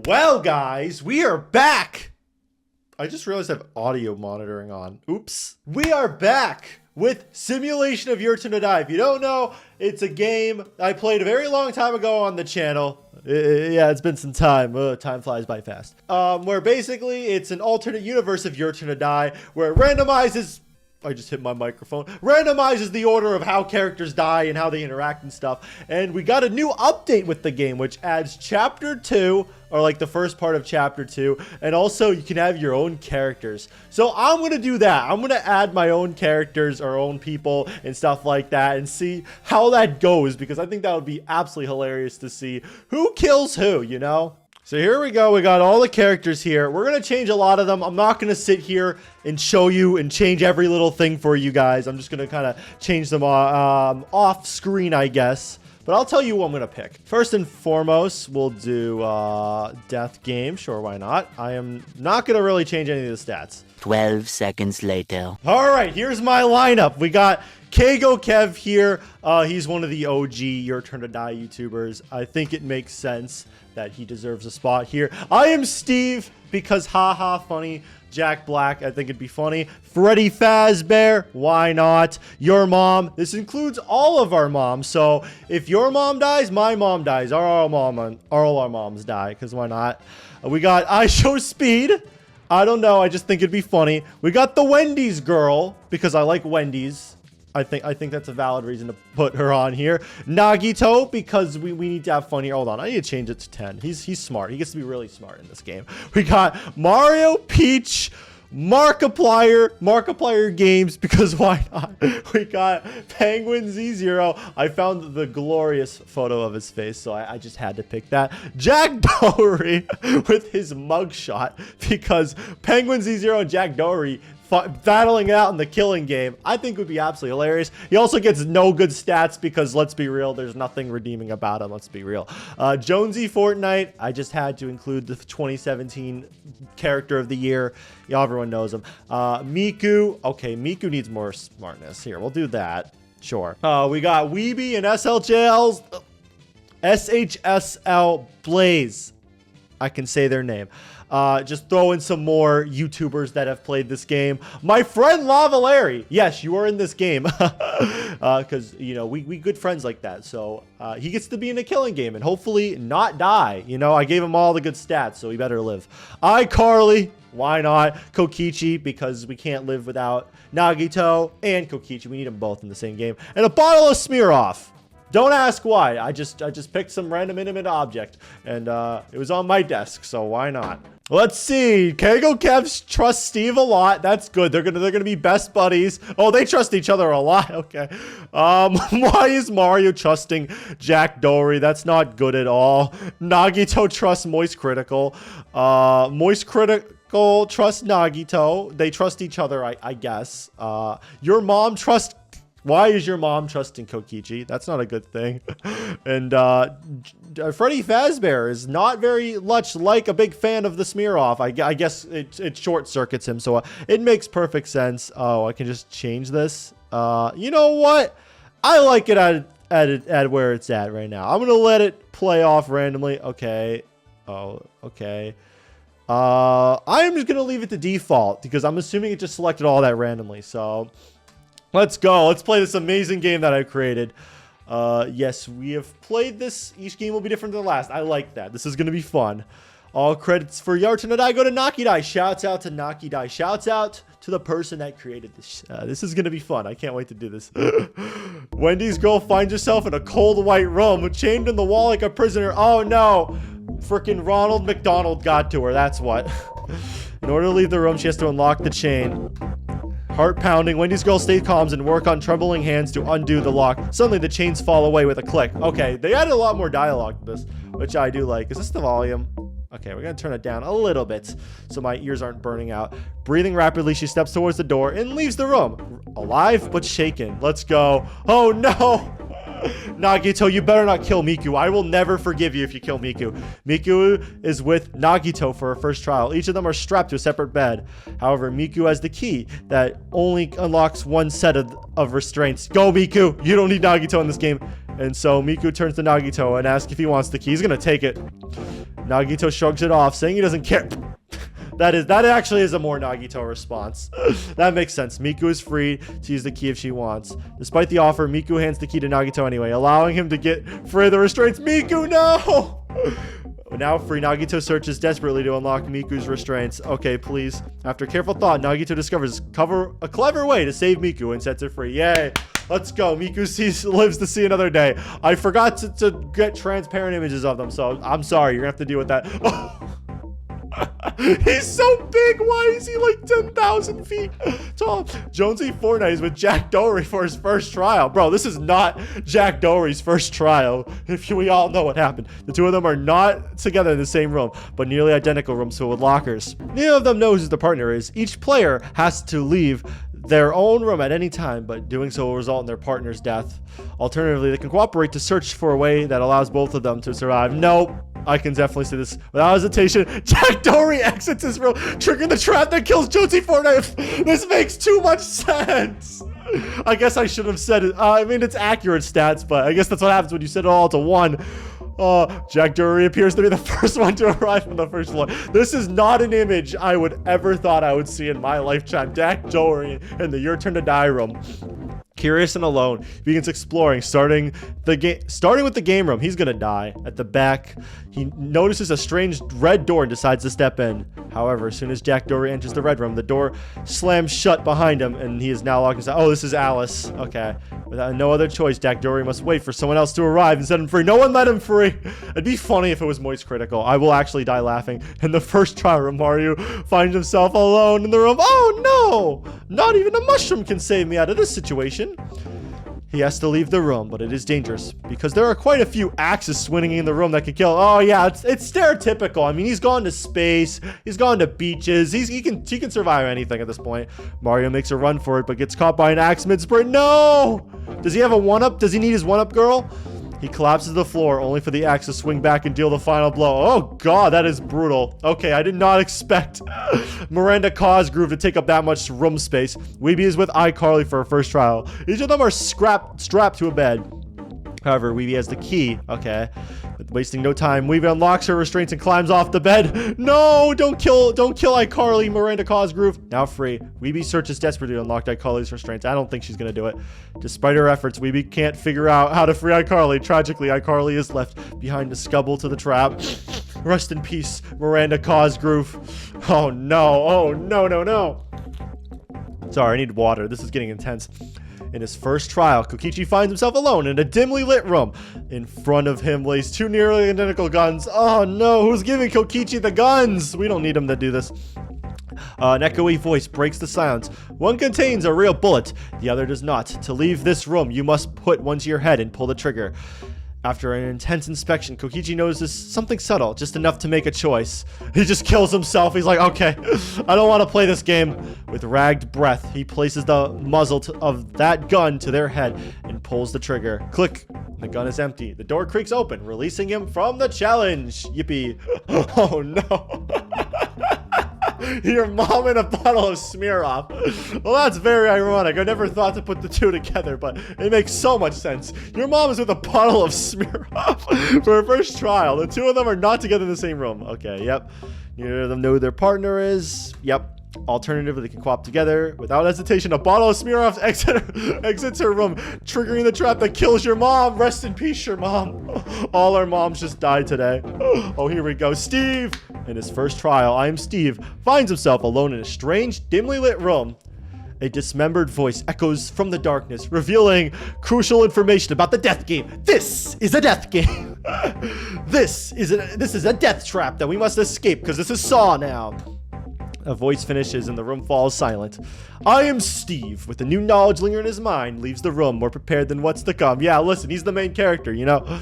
Well, guys, we are back. I just realized I have audio monitoring on. Oops. We are back with Simulation of Your Turn to Die. If you don't know, it's a game I played a very long time ago on the channel. Yeah, it's been some time. Time flies by fast. Where basically it's an alternate universe of Your Turn to Die, where it randomizes... I just hit my microphone. Randomizes the order of how characters die and how they interact and stuff. And we got a new update with the game, which adds Chapter 2, or like the first part of Chapter 2. And also, you can have your own characters. So I'm going to do that. I'm going to add my own characters, our own people, and stuff like that. And see how that goes. Because I think that would be absolutely hilarious to see who kills who, you know? So here we go. We got all the characters here. We're going to change a lot of them. I'm not going to sit here and show you and change every little thing for you guys. I'm just going to kind of change them off screen, I guess. But I'll tell you who I'm going to pick. First and foremost, we'll do death game. Sure, why not? I am not going to really change any of the stats. 12 seconds later. All right, here's my lineup. We got Kago Kev here. He's one of the OG Your Turn to Die YouTubers. I think it makes sense that he deserves a spot here. I am Steve because haha funny. Jack Black, I think it'd be funny. Freddy Fazbear, why not? Your mom. This includes all of our moms. So if your mom dies, my mom dies. All our moms die, because why not? We got I Show Speed. I don't know. I just think it'd be funny. We got the Wendy's girl because I like Wendy's. I think that's a valid reason to put her on here. Nagito, because we need to have fun here. Hold on, I need to change it to 10. He's smart. He gets to be really smart in this game. We got Mario, Peach, Markiplier Games, because why not? We got Penguin Z0. I found the glorious photo of his face, so I just had to pick that. Jack Doherty with his mugshot, because Penguin Z0 and Jack Doherty battling it out in the killing game, I think would be absolutely hilarious. He also gets no good stats because, let's be real, there's nothing redeeming about him. Let's be real. Jonesy Fortnite, I just had to include the 2017 character of the year. Yeah, everyone knows him. Miku. Okay, Miku needs more smartness. Here, we'll do that. Sure. We got Weeby and SHSL Blaze. I can say their name. Just throw in some more YouTubers that have played this game. My friend Lava Larry. Yes, you are in this game. Because, you know, we good friends like that. So he gets to be in a killing game and hopefully not die. You know, I gave him all the good stats, so he better live. iCarly. Why not? Kokichi, because we can't live without Nagito and Kokichi. We need them both in the same game. And a bottle of Smirnoff. Don't ask why. I just picked some random inanimate object, and it was on my desk, so why not? Let's see. Kago Kevs trust Steve a lot. That's good. They're gonna be best buddies. Oh, they trust each other a lot. Okay. Why is Mario trusting Jack Dory? That's not good at all. Nagito trusts Moist Critical. Moist Critical trusts Nagito. They trust each other, I guess. Your mom trusts. Why is your mom trusting Kokichi? That's not a good thing. And Freddy Fazbear is not very much like a big fan of the Smirnoff. I guess it short circuits him, so it makes perfect sense. Oh, I can just change this. You know what? I like it at where it's at right now. I'm gonna let it play off randomly. Okay. Oh, okay. I'm just gonna leave it to default because I'm assuming it just selected all that randomly. So. Let's go. Let's play this amazing game that I created. Yes, we have played this. Each game will be different than the last. I like that. This is going to be fun. All credits for Your Turn to Die go to Nakidai. Shouts out to Nakidai. Shouts out to the person that created this. This is going to be fun. I can't wait to do this. Wendy's girl finds herself in a cold white room, chained in the wall like a prisoner. Oh, no. Freaking Ronald McDonald got to her. That's what. In order to leave the room, she has to unlock the chain. Heart pounding, Wendy's girl stays calm and work on trembling hands to undo the lock. Suddenly, the chains fall away with a click. Okay, they added a lot more dialogue to this, which I do like. Is this the volume? Okay, we're going to turn it down a little bit so my ears aren't burning out. Breathing rapidly, she steps towards the door and leaves the room. Alive, but shaken. Let's go. Oh, no. Nagito, you better not kill Miku. I will never forgive you if you kill Miku. Miku is with Nagito for her first trial. Each of them are strapped to a separate bed. However, Miku has the key that only unlocks one set of restraints. Go, Miku. You don't need Nagito in this game. And so Miku turns to Nagito and asks if he wants the key. He's going to take it. Nagito shrugs it off, saying he doesn't care. That actually is a more Nagito response. That makes sense. Miku is free to use the key if she wants. Despite the offer, Miku hands the key to Nagito anyway, allowing him to get free of the restraints. Miku, no! Now free, Nagito searches desperately to unlock Miku's restraints. Okay, please. After careful thought, Nagito discovers a clever way to save Miku and sets her free. Yay! Let's go. Miku lives to see another day. I forgot to get transparent images of them, so I'm sorry. You're gonna have to deal with that. He's so big. Why is he like 10,000 feet tall? Jonesy Fortnite is with Jack Dory for his first trial. Bro, this is not Jack Dory's first trial. If we all know what happened. The two of them are not together in the same room, but nearly identical rooms filled with lockers. Neither of them knows who the partner is. Each player has to leave their own room at any time, but doing so will result in their partner's death. Alternatively, they can cooperate to search for a way that allows both of them to survive. Nope. I can definitely see this without hesitation. Jack Dory exits his room, triggering the trap that kills Jonesy Fortnite. This makes too much sense. I guess I should have said it. I mean, it's accurate stats, but I guess that's what happens when you set it all to one. Jack Dory appears to be the first one to arrive on the first floor. This is not an image I would ever thought I would see in my lifetime. Jack Dory in the Your Turn to Die room. Curious and alone, he begins exploring, starting with the game room. He's gonna die. At the back, he notices a strange red door and decides to step in. However, as soon as Jack Dory enters the red room, the door slams shut behind him, and he is now locked inside. Oh, this is Alice. Okay. Without no other choice, Jack Dory must wait for someone else to arrive and set him free. No one let him free. It'd be funny if it was Moist Critical. I will actually die laughing. In the first trial room, Mario finds himself alone in the room. Oh no! Not even a mushroom can save me out of this situation. He has to leave the room, but it is dangerous because there are quite a few axes swinging in the room that can kill. Oh yeah, it's stereotypical. I mean, he's gone to space, he's gone to beaches, he can survive anything at this point. Mario makes a run for it, but gets caught by an axe mid-sprint. No! Does he have a one-up? Does he need his one-up, girl? He collapses to the floor, only for the axe to swing back and deal the final blow. Oh god, that is brutal. Okay, I did not expect Miranda Cosgrove to take up that much room space. Weeby is with iCarly for her first trial. Each of them are strapped to a bed. However, Weeby has the key. Okay. Wasting no time, Weeby unlocks her restraints and climbs off the bed. No! Don't kill iCarly, Miranda Cosgrove. Now free. Weeby searches desperately to unlock iCarly's restraints. I don't think she's gonna do it. Despite her efforts, Weeby can't figure out how to free iCarly. Tragically, iCarly is left behind to scubble to the trap. Rest in peace, Miranda Cosgrove. Oh no. Oh no, no, no. Sorry, I need water. This is getting intense. In his first trial, Kokichi finds himself alone in a dimly lit room. In front of him lays two nearly identical guns. Oh no, who's giving Kokichi the guns? We don't need him to do this. An echoey voice breaks the silence. One contains a real bullet, the other does not. To leave this room, you must put one to your head and pull the trigger. After an intense inspection, Kokichi notices something subtle, just enough to make a choice. He just kills himself. He's like, okay, I don't want to play this game. With ragged breath, he places the muzzle of that gun to their head and pulls the trigger. Click. The gun is empty. The door creaks open, releasing him from the challenge. Yippee. Oh no. Your mom and a bottle of Smirnoff. Well, that's very ironic. I never thought to put the two together, but it makes so much sense. Your mom is with a bottle of Smirnoff for her first trial. The two of them are not together in the same room. Okay, yep. Neither of them know who their partner is. Yep. Alternatively, they can co-op together. Without hesitation, a bottle of Smirnoff exits her room, triggering the trap that kills your mom. Rest in peace, your mom. All our moms just died today. Oh, here we go. Steve! In his first trial, I Am Steve finds himself alone in a strange, dimly lit room. A dismembered voice echoes from the darkness, revealing crucial information about the death game. This is a death game. This is a death trap that we must escape because this is Saw now. A voice finishes and the room falls silent. I Am Steve, with the new knowledge lingering in his mind, leaves the room more prepared than what's to come. Yeah, listen, he's the main character, you know.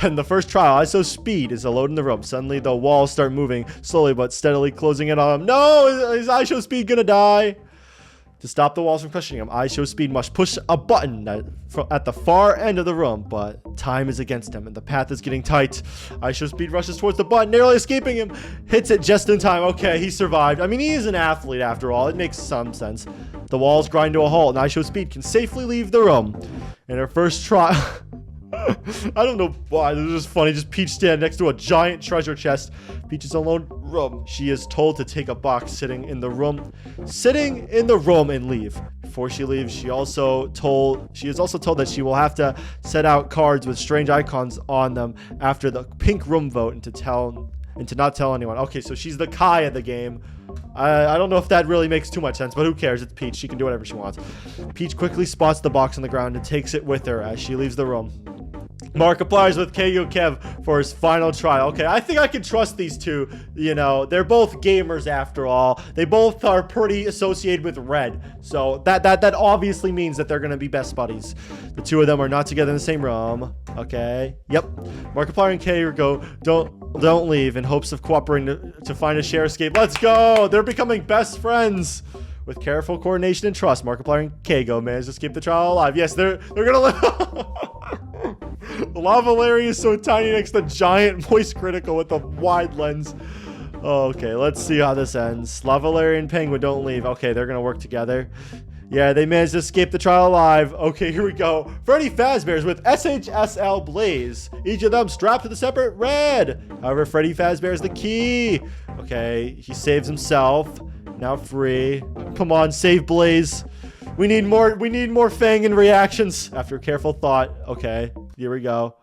In the first trial, ISO Speed is alone in the room. Suddenly, the walls start moving, slowly but steadily closing in on him. No! Is ISO Speed gonna die? To stop the walls from crushing him, ISO Speed must push a button at the far end of the room, but time is against him, and the path is getting tight. ISO Speed rushes towards the button, narrowly escaping him. Hits it just in time. Okay, he survived. I mean, he is an athlete after all. It makes some sense. The walls grind to a halt, and ISO Speed can safely leave the room. In her first trial... I don't know why. This is just funny. Just Peach standing next to a giant treasure chest. Peach's alone room. She is told to take a box sitting in the room and leave. Before she leaves, she is also told that she will have to set out cards with strange icons on them after the pink room vote and to not tell anyone. Okay, so she's the Kai of the game. I don't know if that really makes too much sense, but who cares? It's Peach. She can do whatever she wants. Peach quickly spots the box on the ground and takes it with her as she leaves the room. Markiplier's with KU Kev for his final trial. Okay, I think I can trust these two. You know, they're both gamers after all. They both are pretty associated with red. So that obviously means that they're going to be best buddies. The two of them are not together in the same room. Okay. Yep. Markiplier and KU go, don't leave in hopes of cooperating to find a share escape. Let's go. They're becoming best friends. With careful coordination and trust, Markiplier and Kago managed to escape the trial alive. Yes, they're gonna live. Lava Larry is so tiny next to giant moist critical with a wide lens. Okay, let's see how this ends. Lava Larry and Penguin don't leave. Okay, they're gonna work together. Yeah, they managed to escape the trial alive. Okay, here we go. Freddy Fazbear's with SHSL Blaze. Each of them strapped to the separate red. However, Freddy Fazbear is the key. Okay, he saves himself. Now free. Come on, save Blaze. We need more Fang and reactions. After careful thought. Okay, here we go.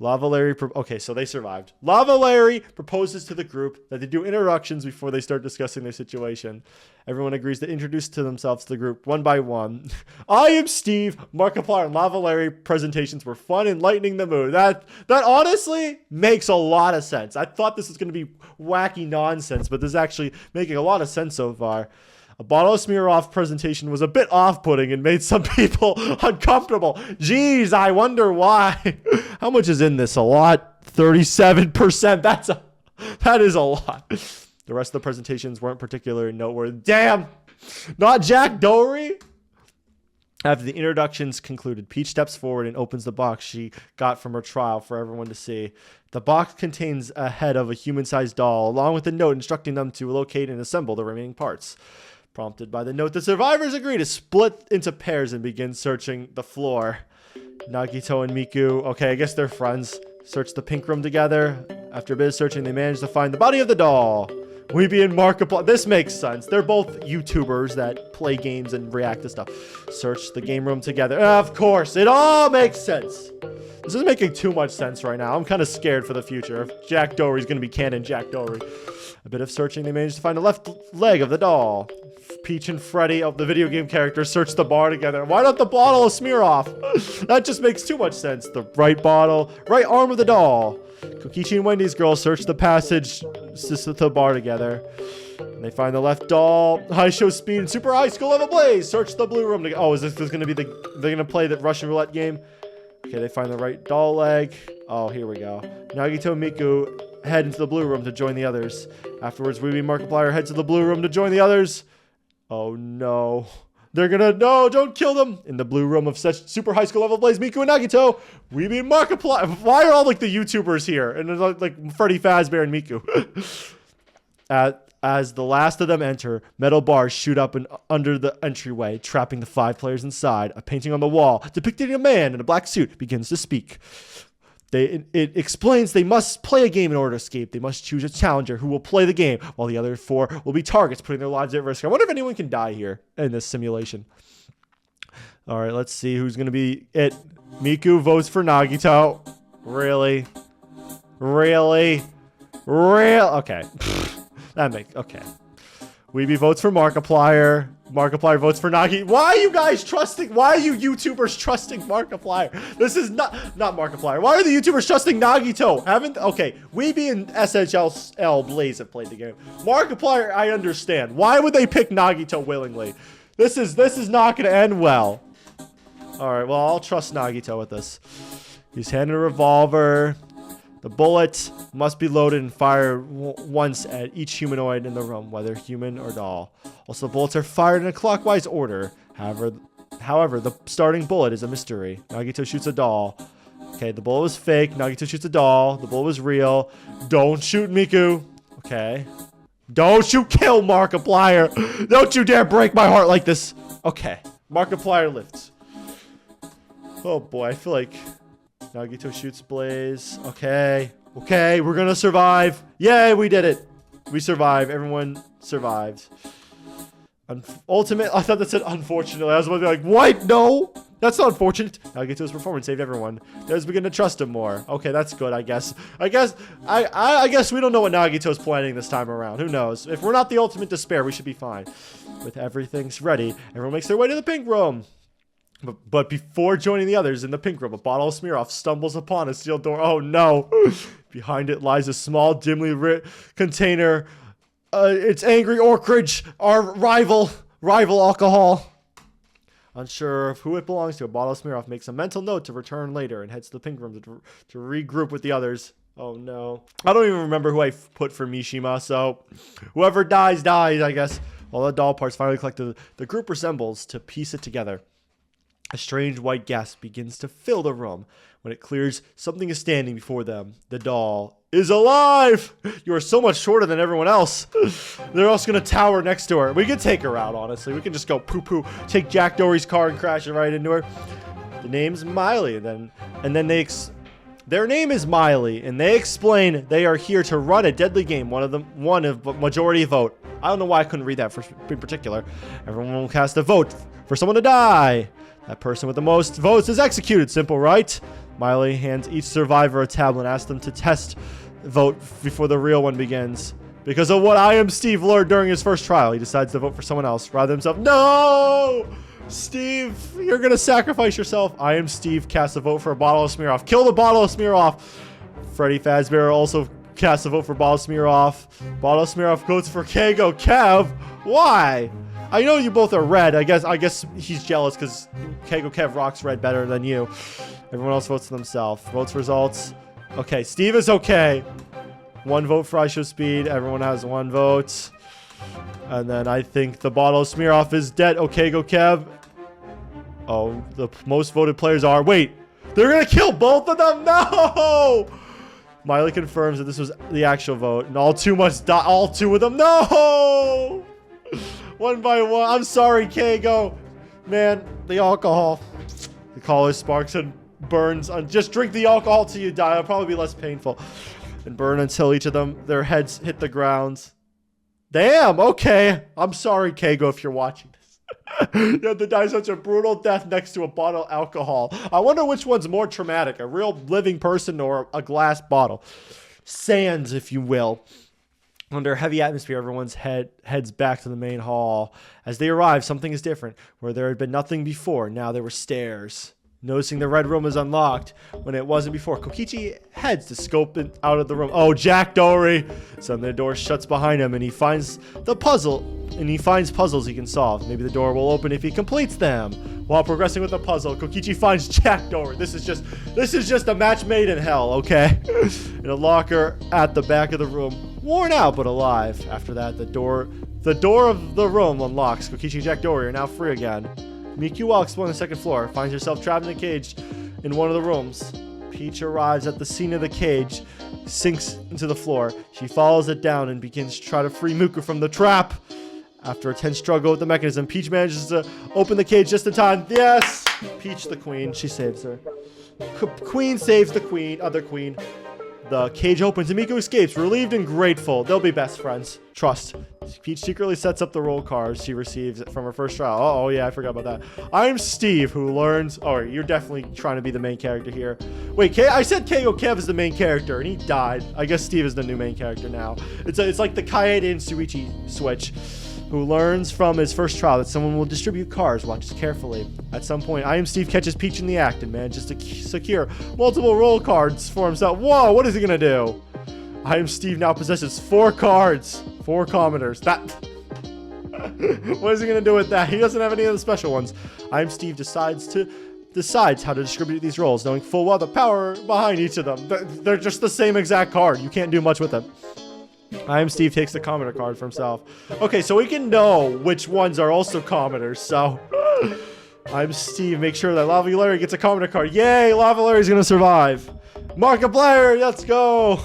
Lava Larry, okay, so they survived. Lava Larry proposes to the group that they do introductions before they start discussing their situation. Everyone agrees to introduce themselves to the group one by one. I am Steve. Markiplier and Lava Larry presentations were fun and lightening the mood. That honestly makes a lot of sense. I thought this was going to be wacky nonsense, but this is actually making a lot of sense so far. A bottle of smear-off presentation was a bit off-putting and made some people uncomfortable. Jeez, I wonder why. How much is in this? A lot? 37%. That is a lot. The rest of the presentations weren't particularly noteworthy. Damn! Not Jack Dory? After the introductions concluded, Peach steps forward and opens the box she got from her trial for everyone to see. The box contains a head of a human-sized doll, along with a note instructing them to locate and assemble the remaining parts. Prompted by the note, the survivors agree to split into pairs and begin searching the floor. Nagito and Miku, okay, I guess they're friends, search the pink room together. After a bit of searching, they manage to find the body of the doll. Weeby and Markiplier, this makes sense. They're both YouTubers that play games and react to stuff. Search the game room together. Of course, it all makes sense. This is making too much sense right now. I'm kind of scared for the future. If Jack Dory's going to be canon Jack Dory. A bit of searching, they managed to find the left leg of the doll. Peach and Freddy, the video game characters, search the bar together. Why not the bottle of smear-off? That just makes too much sense. The right bottle, right arm of the doll. Kokichi and Wendy's girls search the passage to the bar together. And they find the left doll. High show speed and super high school level blaze. Search the blue room. Oh, is this going to be they're going to play the Russian roulette game? Okay, they find the right doll leg. Oh, here we go. Nagito and Miku head into the blue room to join the others. Afterwards, Weeby and Markiplier head to the blue room to join the others. Oh no. They're gonna, no, don't kill them. In the blue room of such super high school level blaze, Miku and Nagito, Weeby and Markiplier. Why are all like the YouTubers here? And there's like Freddy Fazbear and Miku. As the last of them enter, metal bars shoot up under the entryway, trapping the 5 players inside. A painting on the wall depicting a man in a black suit begins to speak. It explains they must play a game in order to escape. They must choose a challenger who will play the game, while the other 4 will be targets, putting their lives at risk. I wonder if anyone can die here in this simulation. All right, let's see who's going to be it. Miku votes for Nagito. Really? Really? Okay. Okay. Weeby votes for Markiplier. Markiplier votes for Nagi. Why are you guys trusting? Why are you YouTubers trusting Markiplier? This is not Markiplier. Why are the YouTubers trusting Nagito? Okay, Weeby and SHL Blaze have played the game. Markiplier, I understand. Why would they pick Nagito willingly? This is not going to end well. All right, well, I'll trust Nagito with this. He's handed a revolver. The bullet must be loaded and fired once at each humanoid in the room, whether human or doll. Also, the bullets are fired in a clockwise order. However, the starting bullet is a mystery. Nagito shoots a doll. Okay, the bullet was fake. Nagito shoots a doll. The bullet was real. Don't shoot Miku. Okay. Don't you kill Markiplier. Don't you dare break my heart like this. Okay. Markiplier lifts. Oh boy, I feel like Nagito shoots Blaze. Okay. Okay, we're gonna survive. Yay, we did it. We survived. Everyone survived. Ultimate. I thought that said unfortunately. I was about to be like, what? No, that's not unfortunate. Nagito's performance saved everyone. Let's begin to trust him more. Okay, that's good. I guess we don't know what Nagito's planning this time around. Who knows? If we're not the ultimate despair, we should be fine. With everything's ready, everyone makes their way to the pink room. But before joining the others in the pink room, a bottle of Smirnoff stumbles upon a steel door. Oh no! Behind it lies a small, dimly lit container. It's Angry Orchridge, our rival alcohol. Unsure of who it belongs to, a bottle of Smirnoff makes a mental note to return later and heads to the pink room to regroup with the others. Oh no. I don't even remember who I put for Mishima, so whoever dies, I guess. All the doll parts finally collected, the group resembles to piece it together. A strange white gas begins to fill the room. When it clears, something is standing before them. The doll is alive! You are so much shorter than everyone else. They're also going to tower next to her. We could take her out, honestly. We can just go poo-poo, take Jack Dory's car and crash it right into her. The name's Miley. And then their name is Miley, and they explain they are here to run a deadly game, one of majority vote. I don't know why I couldn't read that in particular. Everyone will cast a vote for someone to die. That person with the most votes is executed. Simple, right? Miley hands each survivor a tablet and asks them to test vote before the real one begins. Because of what I Am Steve learned during his first trial, he decides to vote for someone else rather than himself. No! Steve, you're going to sacrifice yourself. I Am Steve casts a vote for a bottle of Smirnoff. Kill the bottle of Smirnoff. Freddy Fazbear also casts a vote for bottle of Smirnoff. Bottle of Smirnoff goes for Keigo Kev. Why? I know you both are red. I guess he's jealous because Keigo Kev rocks red better than you. Everyone else votes for themselves. Votes results. Okay, Steve is okay. One vote for Aisho Speed. Everyone has one vote. And then I think the bottle of Smirnoff is dead. Okay, go Kev. Oh, the most voted players are... Wait, they're going to kill both of them? No! Miley confirms that this was the actual vote. And all two must die. All two of them. No! One by one. I'm sorry, Keigo. Man, the alcohol. The color sparks and burns. Just drink the alcohol till you die. It'll probably be less painful. And burn until each of them, their heads hit the ground. Damn, okay. I'm sorry, Keigo, if you're watching this. You have to die such a brutal death next to a bottle of alcohol. I wonder which one's more traumatic, a real living person or a glass bottle. Sands, if you will. Under heavy atmosphere, everyone's heads back to the main hall. As they arrive, something is different. Where there had been nothing before, now there were stairs. Noticing the red room is unlocked when it wasn't before, Kokichi heads to scope it out of the room. Oh, Jack Dory! Suddenly the door shuts behind him and he finds puzzles he can solve. Maybe the door will open if he completes them. While progressing with the puzzle, Kokichi finds Jack Dory. This is just a match made in hell, okay? In a locker at the back of the room, worn out but alive. After that, the door of the room unlocks. Kokichi and Jack Dory are now free again. Miku, while exploring the second floor, finds herself trapped in a cage in one of the rooms. Peach arrives at the scene of the cage, sinks into the floor. She follows it down and begins to try to free Miku from the trap. After a tense struggle with the mechanism, Peach manages to open the cage just in time. Yes! Peach the queen. She saves her. Queen saves the queen. Other queen. The cage opens and Miku escapes, relieved and grateful. They'll be best friends. Trust. Peach secretly sets up the roll cards she receives from her first trial. Oh yeah, I forgot about that. I'm Steve, who learns... Oh, you're definitely trying to be the main character here. Wait, I said Keigo Kev is the main character, and he died. I guess Steve is the new main character now. It's like the Kaede and Suichi switch. Who learns from his first trial that someone will distribute cards, watches carefully. At some point, I Am Steve catches Peach in the act and manages to secure multiple roll cards for himself. Whoa, what is he gonna do? I Am Steve now possesses 4 cards. 4 commoners. That... What is he gonna do with that? He doesn't have any of the special ones. I Am Steve decides how to distribute these rolls, knowing full well the power behind each of them. They're just the same exact card. You can't do much with them. I Am Steve takes the commoner card for himself. Okay, so we can know which ones are also commoners, so... I'm Steve, make sure that Lava Larry gets a commoner card. Yay, Lava Larry's gonna survive. Markiplier, let's go!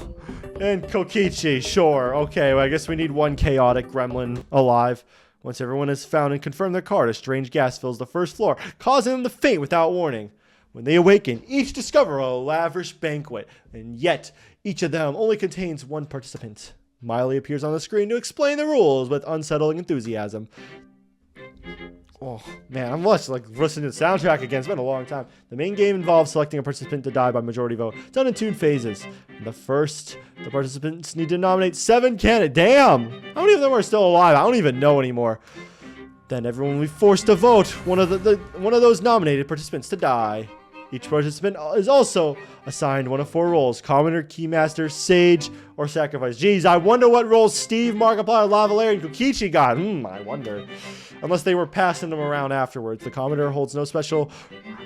And Kokichi, sure. Okay, well, I guess we need one chaotic gremlin alive. Once everyone has found and confirmed their card, a strange gas fills the first floor, causing them to faint without warning. When they awaken, each discover a lavish banquet, and yet each of them only contains one participant. Miley appears on the screen to explain the rules with unsettling enthusiasm. Oh, man, I'm listening to the soundtrack again. It's been a long time. The main game involves selecting a participant to die by majority vote, done in 2 phases. In the first, the participants need to nominate 7 candidates. Damn! How many of them are still alive? I don't even know anymore. Then everyone will be forced to vote one of those nominated participants to die. Each participant is also assigned one of 4 roles: Commoner, Keymaster, Sage, or Sacrifice. Jeez, I wonder what roles Steve, Markiplier, Lavalier, and Kokichi got. I wonder. Unless they were passing them around afterwards. The Commoner holds no special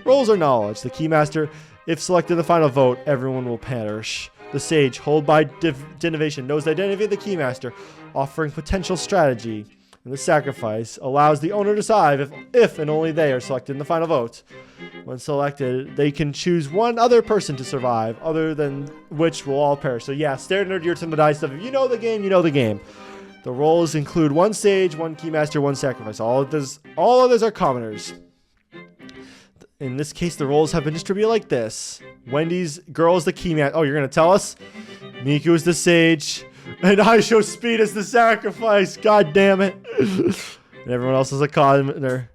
roles or knowledge. The Keymaster, if selected in the final vote, everyone will perish. The Sage, held by divination, knows the identity of the Keymaster, offering potential strategy. And the Sacrifice allows the owner to decide if and only they are selected in the final vote. When selected, they can choose one other person to survive, other than which will all perish. So yeah, standard Your Turn to Die stuff. If you know the game, you know the game. The roles include 1 Sage, 1 Keymaster, 1 Sacrifice. All others are commoners. In this case, the roles have been distributed like this. Wendy's girl is the Keymaster. Oh, you're going to tell us? Miku is the Sage. And I Show Speed is the Sacrifice. God damn it. And everyone else is a commoner.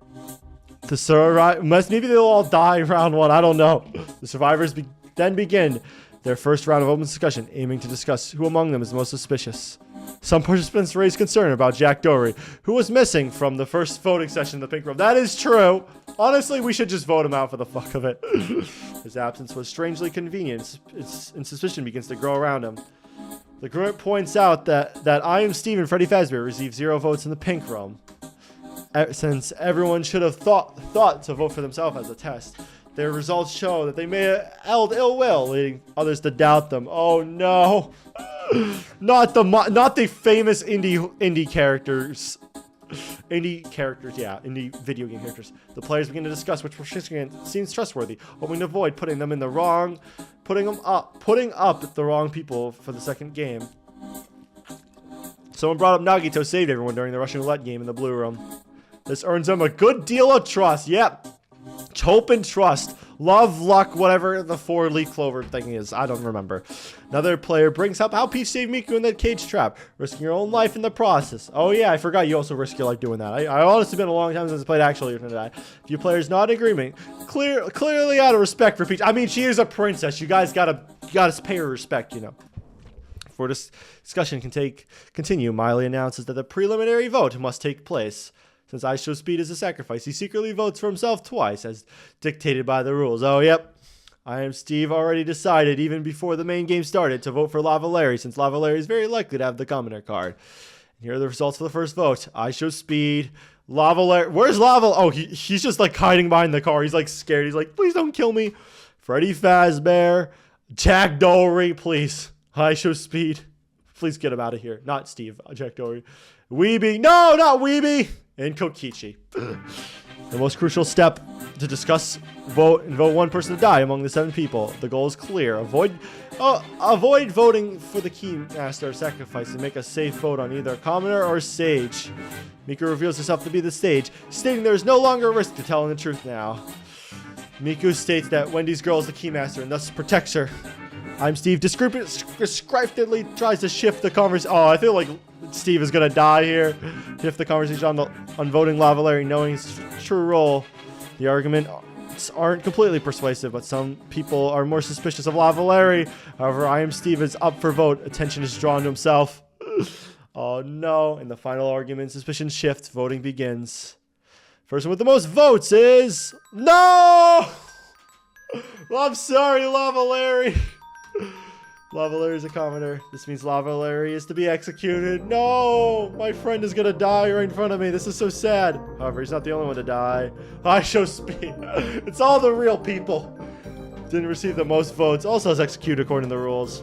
Maybe they'll all die in round 1. I don't know. The survivors then begin their first round of open discussion, aiming to discuss who among them is the most suspicious. Some participants raised concern about Jack Doherty, who was missing from the first voting session in the pink room. That is true. Honestly, we should just vote him out for the fuck of it. His absence was strangely convenient, and suspicion begins to grow around him. The group points out that I Am Steve and Freddy Fazbear received 0 votes in the pink room, since everyone should have thought to vote for themselves as a test. Their results show that they may have held ill will, leading others to doubt them. Oh no. Not the famous indie characters. Indie video game characters. The players begin to discuss which participant seems trustworthy, hoping to avoid putting up the wrong people for the second game. Someone brought up Nagito saved everyone during the Russian roulette game in the blue room. This earns them a good deal of trust. Yep. Hope and trust. Love, luck, whatever the 4-leaf clover thing is. I don't remember. Another player brings up how Peach saved Miku in that cage trap, risking her own life in the process. Oh yeah, I forgot you also risk your life doing that. I honestly been a long time since I played actually Your Turn to Die. A few players not in agreement. Clearly out of respect for Peach. I mean, she is a princess. You guys gotta pay her respect, you know. Before this discussion can continue, Miley announces that the preliminary vote must take place. Since I Show Speed is a sacrifice, he secretly votes for himself twice, as dictated by the rules. Oh, yep. I Am Steve already decided, even before the main game started, to vote for Lavalier, since Lavalier is very likely to have the commoner card. And here are the results for the first vote. I Show Speed, Lavalier. Where's Lavalier? Oh, he's just like hiding behind the car. He's like scared. He's like, please don't kill me. Freddy Fazbear, Jack Doherty, please. I Show Speed. Please get him out of here. Not Steve, Jack Doherty. Weeby. No, not Weeby. And Kokichi. The most crucial step to discuss vote 1 person to die among the 7 people. The goal is clear. Avoid voting for the Keymaster or Sacrifice and make a safe vote on either Commoner or Sage. Miku reveals herself to be the Sage, stating there is no longer a risk to telling the truth now. Miku states that Wendy's girl is the Keymaster and thus protects her. I'm Steve descriptively tries to shift the conversation. Oh, I feel like Steve is gonna die here. Shift the conversation on voting Lavalier, knowing his true role. The arguments aren't completely persuasive, but some people are more suspicious of Lavalier. However, I Am Steve is up for vote. Attention is drawn to himself. Oh no. In the final argument, suspicion shifts. Voting begins. Person with the most votes is... No! I'm sorry, Lavalier. Lavalier is a commoner. This means Lavalier is to be executed. No! My friend is gonna die right in front of me. This is so sad. However, he's not the only one to die. I Show Speed. It's all the real people. Didn't receive the most votes. Also is executed according to the rules.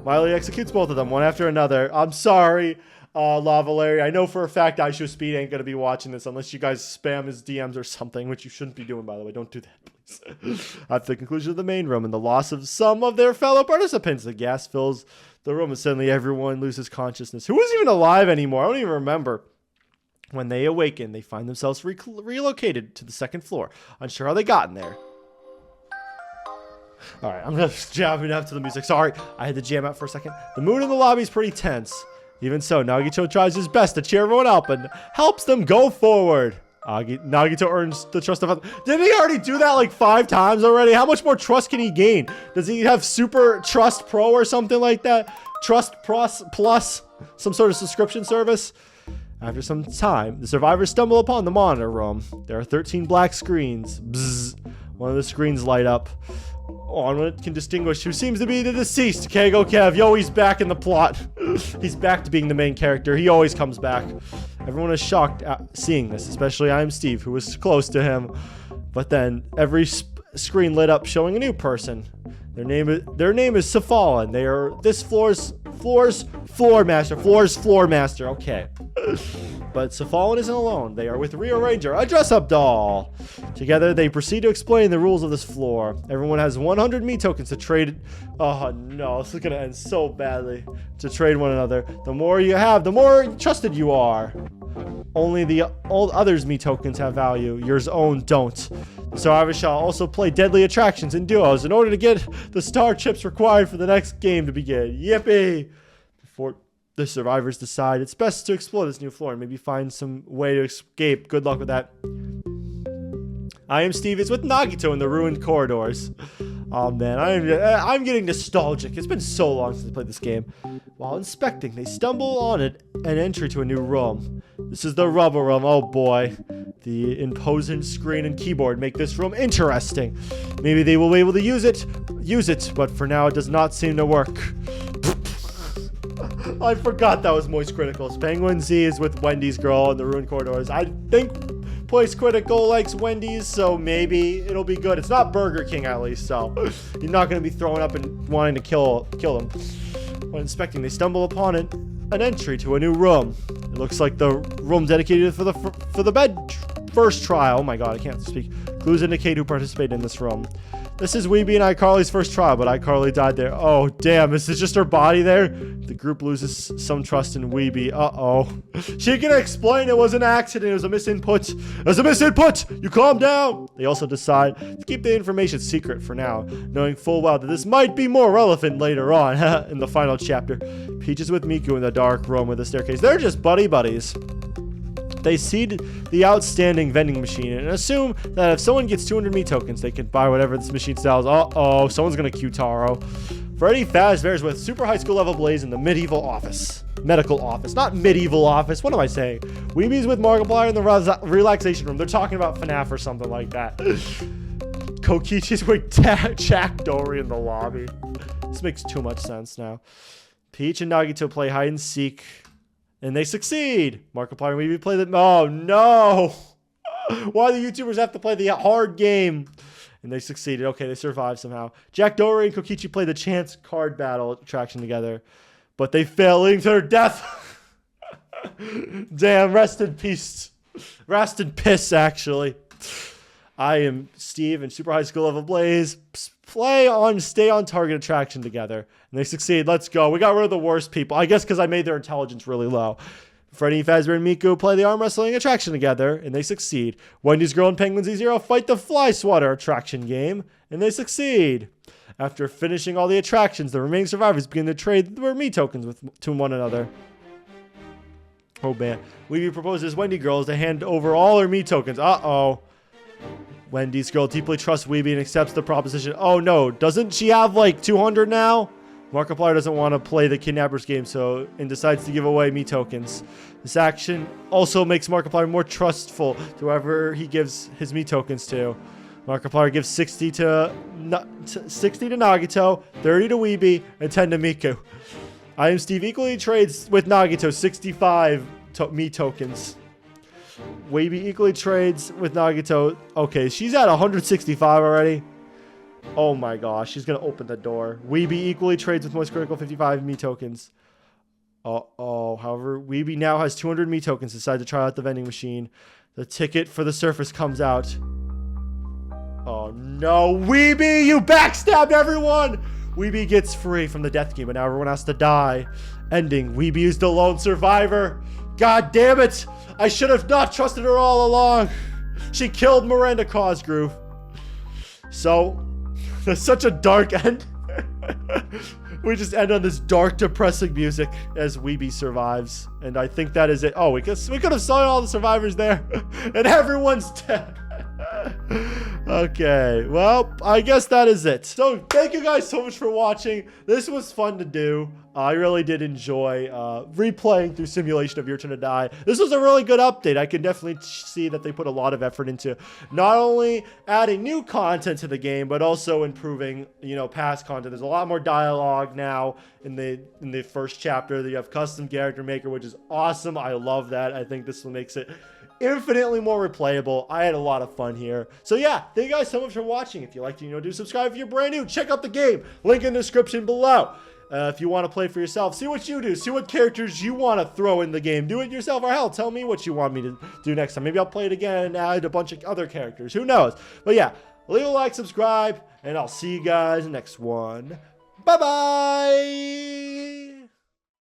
Miley executes both of them, one after another. I'm sorry, Lavalier. I know for a fact I Show Speed ain't gonna be watching this unless you guys spam his DMs or something, which you shouldn't be doing, by the way. Don't do that, please. After the conclusion of the main room and the loss of some of their fellow participants, the gas fills the room and suddenly everyone loses consciousness. Who is even alive anymore? I don't even remember. When they awaken, they find themselves relocated to the second floor, unsure how they got in there. All right, I'm just jamming out to the music. Sorry, I had to jam out for a second. The mood in the lobby is pretty tense. Even so, Nagito tries his best to cheer everyone up and helps them go forward. Nagito earns the trust of others. Didn't he already do that like 5 times already? How much more trust can he gain? Does he have Super Trust Pro or something like that? Trust Plus? Some sort of subscription service? After some time, the survivors stumble upon the monitor room. There are 13 black screens. Bzzz. One of the screens light up. On one can distinguish who seems to be the deceased. Kago Kev. Yo, he's back in the plot. He's back to being the main character. He always comes back. Everyone is shocked at seeing this, especially I am Steve, who was close to him. But then every screen lit up, showing a new person. Their name is Safalin. They are this floor's floor master. Okay. But Safalin isn't alone. They are with Rearranger, a dress-up doll. Together, they proceed to explain the rules of this floor. Everyone has 100 me tokens to trade. Oh no, this is gonna end so badly. To trade one another. The more you have, the more trusted you are. Only all others' me tokens have value. Yours own don't. The survivors shall also play deadly attractions in duos in order to get the star chips required for the next game to begin. Yippee! Before the survivors decide it's best to explore this new floor and maybe find some way to escape. Good luck with that. I am Steve. It's with Nagito in the ruined corridors. Oh man, I'm getting nostalgic. It's been so long since I played this game. While inspecting, they stumble on an entry to a new room. This is the rubber room. Oh boy. The imposing screen and keyboard make this room interesting. Maybe they will be able to use it, but for now it does not seem to work. I forgot that was Moist Criticals. Penguin Z is with Wendy's girl in the ruined corridors. I think Place Critical likes Wendy's, so maybe it'll be good. It's not Burger King, at least, so you're not going to be throwing up and wanting to kill them. When inspecting, they stumble upon an entry to a new room. It looks like the room dedicated for the bed first trial. Oh my god, I can't speak. Clues indicate who participated in this room. This is Weeby and iCarly's first trial, but iCarly died there. Oh, damn. Is this just her body there? The group loses some trust in Weeby. Uh-oh. She can explain it was an accident. It was a misinput. It was a misinput! You calm down! They also decide to keep the information secret for now, knowing full well that this might be more relevant later on in the final chapter. Peach is with Miku in the dark room with the staircase. They're just buddies. They see the outstanding vending machine and assume that if someone gets 200 me tokens, they can buy whatever this machine sells. Uh-oh, someone's gonna cue Taro. Freddy Fazbear's with Super High School Level Blaze in the medieval office. Medical office, not medieval office. What am I saying? Weeby's with Markiplier in the relaxation room. They're talking about FNAF or something like that. Kokichi's with Jack Dory in the lobby. This makes too much sense now. Peach and Nagito play hide and seek. And they succeed. Markiplier and Weeby play the... Oh, no. Why do YouTubers have to play the hard game? And they succeeded. Okay, they survived somehow. Jack Dory and Kokichi play the chance card battle attraction together. But they fail, leading to their death. Damn, rest in peace. Rest in piss, actually. I am Steve and Super High School Level Blaze stay on target attraction together. And they succeed. Let's go. We got rid of the worst people. I guess because I made their intelligence really low. Freddy, Fazbear, and Miku play the arm wrestling attraction together, and they succeed. Wendy's Girl and Penguin Z0 fight the fly swatter attraction game, and they succeed. After finishing all the attractions, the remaining survivors begin to trade their me tokens to one another. Oh man. Weeby proposes Wendy Girl to hand over all her me tokens. Uh-oh. Wendy's Girl deeply trusts Weeby and accepts the proposition. Oh no, doesn't she have like 200 now? Markiplier doesn't want to play the kidnappers game and decides to give away me tokens. This action also makes Markiplier more trustful to whoever he gives his me tokens to. Markiplier gives 60 to Nagito, 30 to Weeby, and 10 to Miku. I Am Steve equally trades with Nagito 65 me tokens. Weeby equally trades with Nagito. Okay, she's at 165 already. Oh my gosh, she's gonna open the door. Weeby equally trades with Moist Critical 55 me tokens. However, Weeby now has 200 me tokens. Decide to try out the vending machine. The ticket for the surface comes out. Oh no, Weeby, you backstabbed everyone! Weeby gets free from the death game, but now everyone has to die. Ending, Weeby is the lone survivor. God damn it! I should have not trusted her all along. She killed Miranda Cosgrove. So, That's such a dark end. We just end on this dark, depressing music as Weeby survives. And I think that is it. Oh, we could have saw all the survivors there. And everyone's dead. Okay, well, I guess that is it. So thank you guys so much for watching. This was fun to do. I really did enjoy replaying through Simulation of Your Turn to Die. This was a really good update. I can definitely see that they put a lot of effort into not only adding new content to the game, but also improving, past content. There's a lot more dialogue now in the first chapter. You have custom character maker, which is awesome. I love that. I think this makes it infinitely more replayable. I had a lot of fun here. So yeah, thank you guys so much for watching. If you liked it, do subscribe if you're brand new. Check out the game. Link in the description below. If you want to play for yourself, see what you do. See what characters you want to throw in the game. Do it yourself, or hell, tell me what you want me to do next time. Maybe I'll play it again and add a bunch of other characters. Who knows? But yeah, leave a like, subscribe, and I'll see you guys next one. Bye-bye!